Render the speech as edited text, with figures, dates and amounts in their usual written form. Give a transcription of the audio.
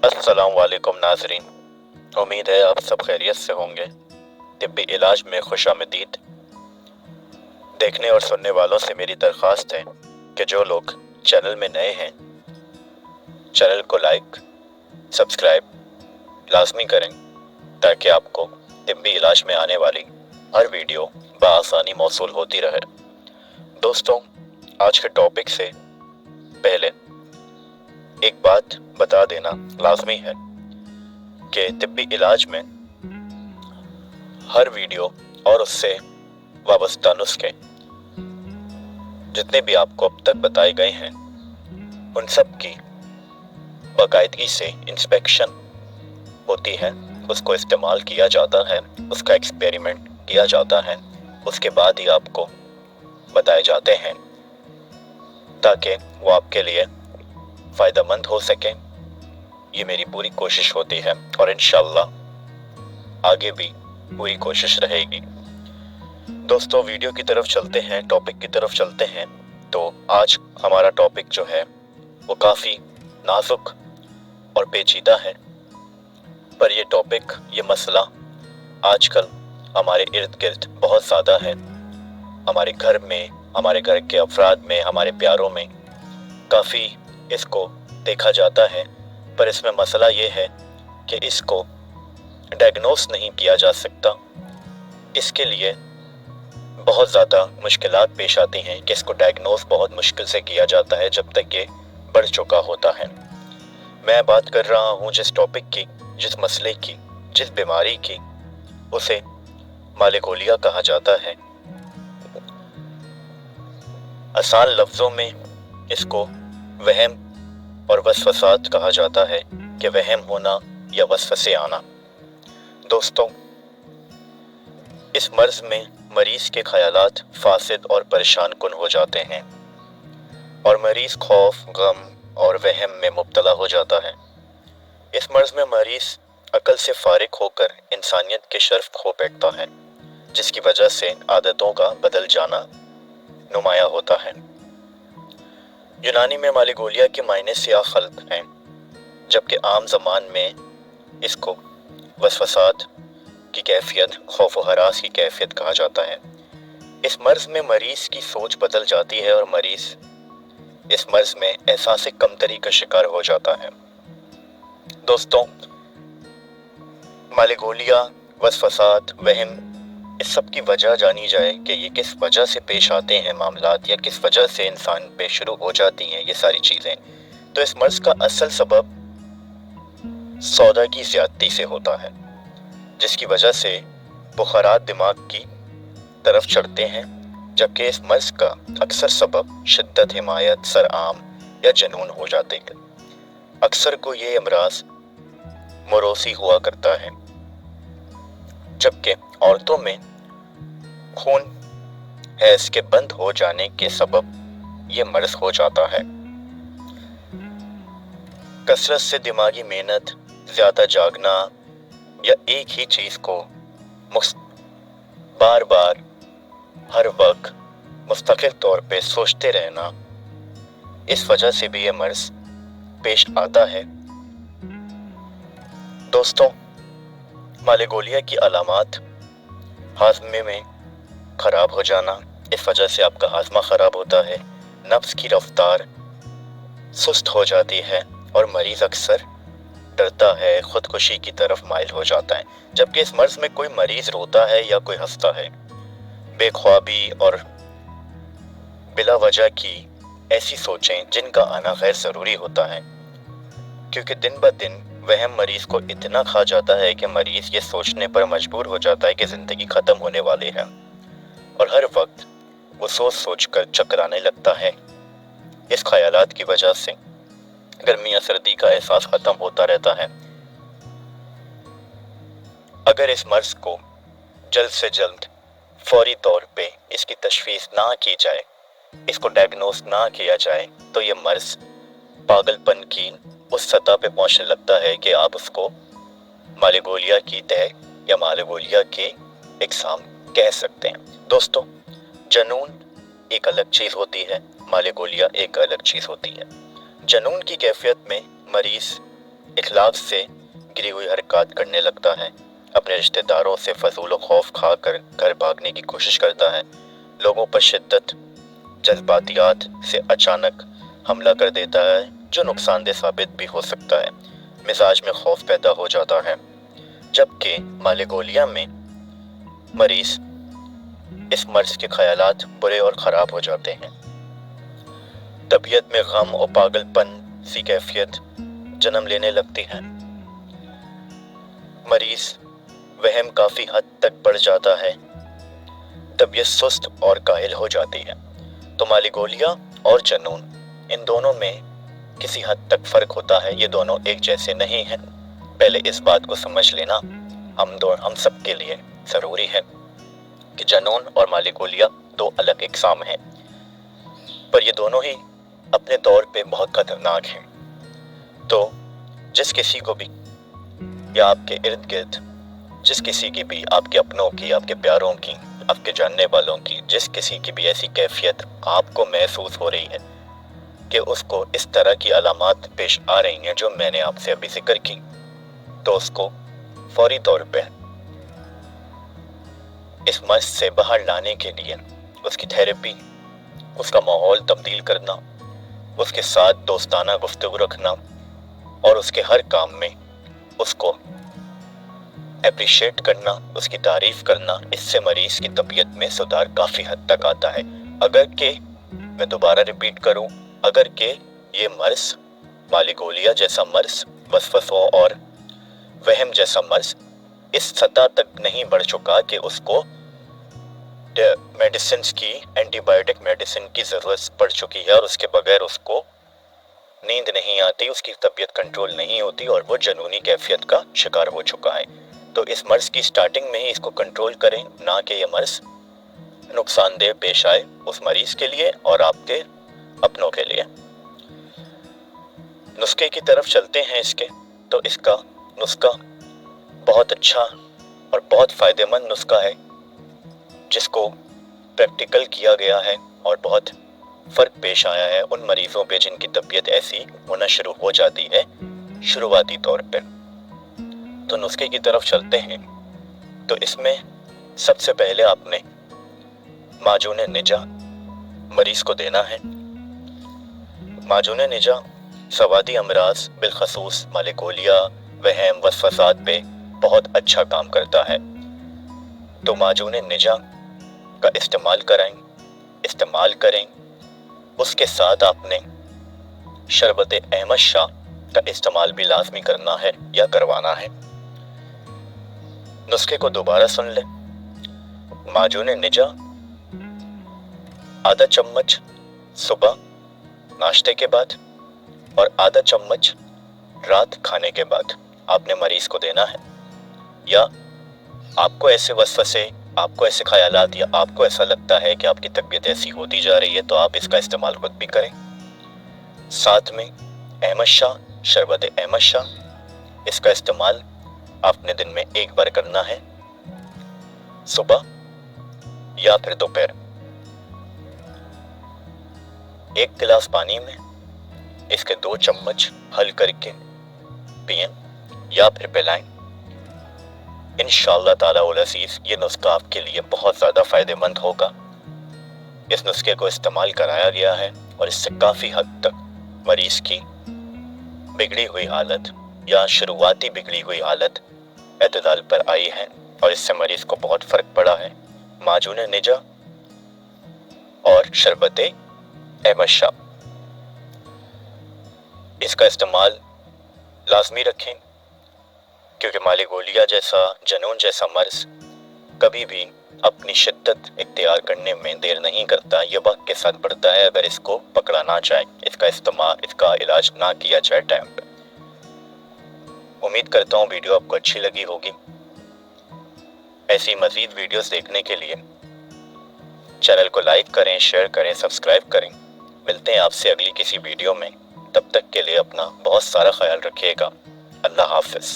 अस्सलाम वालेकुम नाज़रीन। उम्मीद है आप सब खैरियत से होंगे। तिब्बी इलाज में खुशामदीद। देखने और सुनने वालों से मेरी दरख्वास्त है कि जो लोग चैनल में नए हैं चैनल को लाइक सब्सक्राइब लाजमी करें ताकि आपको तिब्बी इलाज में आने वाली हर वीडियो बआसानी मौसूल होती रहे। दोस्तों, आज के टॉपिक से पहले एक बात बता देना लाजमी है कि तिब्बी इलाज में हर वीडियो और उससे वाबस्ता नुस्खे जितने भी आपको अब तक बताए गए हैं उन सब की बाकायदगी से इंस्पेक्शन होती है, उसको इस्तेमाल किया जाता है, उसका एक्सपेरिमेंट किया जाता है, उसके बाद ही आपको बताए जाते हैं ताकि वो आपके लिए फ़ायदेमंद हो सके। ये मेरी पूरी कोशिश होती है और इंशाअल्लाह आगे भी पूरी कोशिश रहेगी। दोस्तों, वीडियो की तरफ चलते हैं, टॉपिक की तरफ चलते हैं। तो आज हमारा टॉपिक जो है वो काफ़ी नाजुक और पेचीदा है, पर ये टॉपिक, ये मसला आजकल हमारे इर्द गिर्द बहुत ज़्यादा है। हमारे घर में, हमारे घर के अफराद में, हमारे प्यारों में काफ़ी इसको देखा जाता है, पर इसमें मसला ये है कि इसको डायग्नोस नहीं किया जा सकता। इसके लिए बहुत ज़्यादा मुश्किलात पेश आती हैं कि इसको डायग्नोस बहुत मुश्किल से किया जाता है जब तक ये बढ़ चुका होता है। मैं बात कर रहा हूँ जिस टॉपिक की, जिस मसले की, जिस बीमारी की, उसे मालेगोलिया कहा जाता है। आसान लफ्ज़ों में इसको वहम और वसवसात कहा जाता है कि वहम होना या वसवसे आना। दोस्तों, इस मर्ज़ में मरीज़ के ख़यालात फासिद और परेशान कुन हो जाते हैं और मरीज़ खौफ, गम और वहम में मुब्तला हो जाता है। इस मर्ज़ में मरीज़ अकल से फारिग होकर इंसानियत के शर्फ खो बैठता है, जिसकी वजह से आदतों का बदल जाना नुमाया होता है। यूनानी में मालेगोलिया के मायने सियाह खल्क हैं, जबकि आम ज़बान में इसको वसवसात की कैफियत, खौफ व हरास की कैफियत कहा जाता है। इस मर्ज़ में मरीज़ की सोच बदल जाती है और मरीज़ इस मर्ज़ में एहसास कमतरी का शिकार हो जाता है। दोस्तों, मालेगोलिया, वसवसात, वहम, इस सब की वजह जानी जाए कि ये किस वजह से पेश आते हैं मामलात, या किस वजह से इंसान पे शुरू हो जाती हैं ये सारी चीज़ें। तो इस मर्ज़ का असल सबब सौदा की ज़्यादती से होता है, जिसकी वजह से बुखारात दिमाग की तरफ चढ़ते हैं, जबकि इस मर्ज़ का अक्सर सबब शिद्दत, हिमायत, सरआम या जुनून हो जाते हैं। अक्सर को ये अमराज मोरोसी हुआ करता है, जबकि औरतों में खून हैज़ के बंद हो जाने के सबब ये मर्ज़ हो जाता है। कसरत से दिमागी मेहनत, ज़्यादा जागना या एक ही चीज़ को बार बार हर वक्त मुस्तकिल तौर पे सोचते रहना, इस वजह से भी ये मर्ज़ पेश आता है। दोस्तों, मालेगोलिया की अलामात हाजमे में ख़राब हो जाना, इस वजह से आपका हाजमा ख़राब होता है, नफ्स की रफ्तार सुस्त हो जाती है और मरीज़ अक्सर डरता है, ख़ुदकुशी की तरफ माइल हो जाता है। जबकि इस मर्ज़ में कोई मरीज़ रोता है या कोई हंसता है, बेख्वाबी और बिला वजह की ऐसी सोचें जिनका आना गैर ज़रूरी होता है, क्योंकि दिन ब दिन वहम मरीज़ को इतना खा जाता है कि मरीज़ ये सोचने पर मजबूर हो जाता है कि ज़िंदगी ख़त्म होने वाली है और हर वक्त वो सोच सोच कर चकराने लगता है। इस ख़यालात की वजह से गर्मी या सर्दी का एहसास ख़त्म होता रहता है। अगर इस मर्ज़ को जल्द से जल्द फौरी तौर पे इसकी तशख़ीस ना की जाए, इसको डायग्नोस ना किया जाए, तो ये मर्ज़ पागलपन की उस सतह पे पहुंचने लगता है कि आप उसको मालेगोलिया की तह या मालेगोलिया के एग्जाम कह सकते हैं। दोस्तों, जनून एक अलग चीज़ होती है, मालेगोलिया एक अलग चीज़ होती है। जनून की कैफियत में मरीज़ इखलाक से गिरी हुई हरकत करने लगता है, अपने रिश्तेदारों से फजूल खौफ खा कर घर भागने की कोशिश करता है, लोगों पर शिद्दत जज्बातियात से अचानक हमला कर देता है जो नुकसानदेह साबित भी हो सकता है, मिजाज में खौफ पैदा हो जाता है। जबकि मालेगोलिया में मरीज इस मर्ज के ख्यालात बुरे और ख़राब हो जाते हैं, तबीयत में गम और पागलपन सी कैफियत जन्म लेने लगती है, मरीज वहम काफ़ी हद तक बढ़ जाता है, तबीयत सुस्त और काहिल हो जाती है। तो मालेगोलिया और जनून इन दोनों में किसी हद तक फ़र्क होता है, ये दोनों एक जैसे नहीं हैं। पहले इस बात को समझ लेना हम सब के लिए ज़रूरी है कि जनून और मालेगोलिया दो अलग इक़साम हैं, पर ये दोनों ही अपने तौर पे बहुत ख़तरनाक हैं। तो जिस किसी को भी या आपके इर्द गिर्द जिस किसी की भी, आपके अपनों की, आपके प्यारों की, आपके जानने वालों की, जिस किसी की भी ऐसी कैफियत आपको महसूस हो रही है कि उसको इस तरह की अलामात पेश आ रही हैं जो मैंने आपसे अभी जिक्र की, तो उसको फौरी तौर पे इस मर्ज से बाहर लाने के लिए उसकी थेरेपी, उसका माहौल तब्दील करना, उसके साथ दोस्ताना गुफ्तगू रखना और उसके हर काम में उसको अप्रिशिएट करना, उसकी तारीफ करना, इससे मरीज की तबीयत में सुधार काफ़ी हद तक आता है। अगर कि मैं दोबारा रिपीट करूं, अगर कि ये मर्ज मालेगोलिया जैसा मर्ज, वसवसों और वहम जैसा मर्ज इस सतह तक नहीं बढ़ चुका कि उसको मेडिसिन की, एंटीबायोटिक मेडिसिन की ज़रूरत पड़ चुकी है और उसके बगैर उसको नींद नहीं आती, उसकी तबीयत कंट्रोल नहीं होती और वो जनूनी कैफियत का शिकार हो चुका है, तो इस मर्ज की स्टार्टिंग में ही इसको कंट्रोल करें, ना कि ये मर्ज नुकसानदेह पेश आए उस मरीज के लिए और आपके अपनों के लिए। नुस्खे की तरफ चलते हैं इसके। तो इसका नुस्खा बहुत अच्छा और बहुत फ़ायदेमंद नुस्खा है, जिसको प्रैक्टिकल किया गया है और बहुत फ़र्क पेश आया है उन मरीज़ों पे जिनकी तबीयत ऐसी होना शुरू हो जाती है शुरुआती तौर पर। तो नुस्खे की तरफ चलते हैं। तो इसमें सबसे पहले आपने माजून निजा मरीज़ को देना है। माजून निजा सवादी अमराज बिलखसूस मालेगोलिया, वहम, वसवसात पे बहुत अच्छा काम करता है। तो माजून निजा का इस्तेमाल करें। उसके साथ आपने शरबत अहमद शाह का इस्तेमाल भी लाजमी करना है या करवाना है। नुस्खे को दोबारा सुन लें। माजून निजा आधा चम्मच सुबह नाश्ते के बाद और आधा चम्मच रात खाने के बाद आपने मरीज को देना है। या आपको ऐसे वसवसे, आपको ऐसे ख्यालात या आपको ऐसा लगता है कि आपकी तबीयत ऐसी होती जा रही है, तो आप इसका इस्तेमाल खुद भी करें। साथ में अहमद शाह, शरबत अहमद शाह, इसका इस्तेमाल आपने दिन में एक बार करना है, सुबह या फिर दोपहर। 1 गिलास पानी में इसके 2 चम्मच हल करके पिएं या फिर पिलाएं। इंशाअल्लाह ताला उल अज़ीज़ ये नुस्खा आपके लिए बहुत ज़्यादा फ़ायदेमंद होगा। इस नुस्खे को इस्तेमाल कराया गया है और इससे काफ़ी हद तक मरीज़ की बिगड़ी हुई हालत या शुरुआती बिगड़ी हुई हालत एतदाल पर आई है और इससे मरीज़ को बहुत फ़र्क पड़ा है। माजून निजा और शरबत अहमद शाह, इसका इस्तेमाल लाजमी रखें, क्योंकि मालेगोलिया जैसा, जनून जैसा मर्ज कभी भी अपनी शिद्दत इख्तियार करने में देर नहीं करता, ये वक्त के साथ बढ़ता है अगर इसको पकड़ा ना जाए, इसका इलाज ना किया जाए टाइम पर। उम्मीद करता हूँ वीडियो आपको अच्छी लगी होगी। ऐसी मज़ीद वीडियोस देखने के लिए चैनल को लाइक करें, शेयर करें, सब्सक्राइब करें। मिलते हैं आपसे अगली किसी वीडियो में, तब तक के लिए अपना बहुत सारा ख्याल रखिएगा। अल्लाह हाफ़िज़।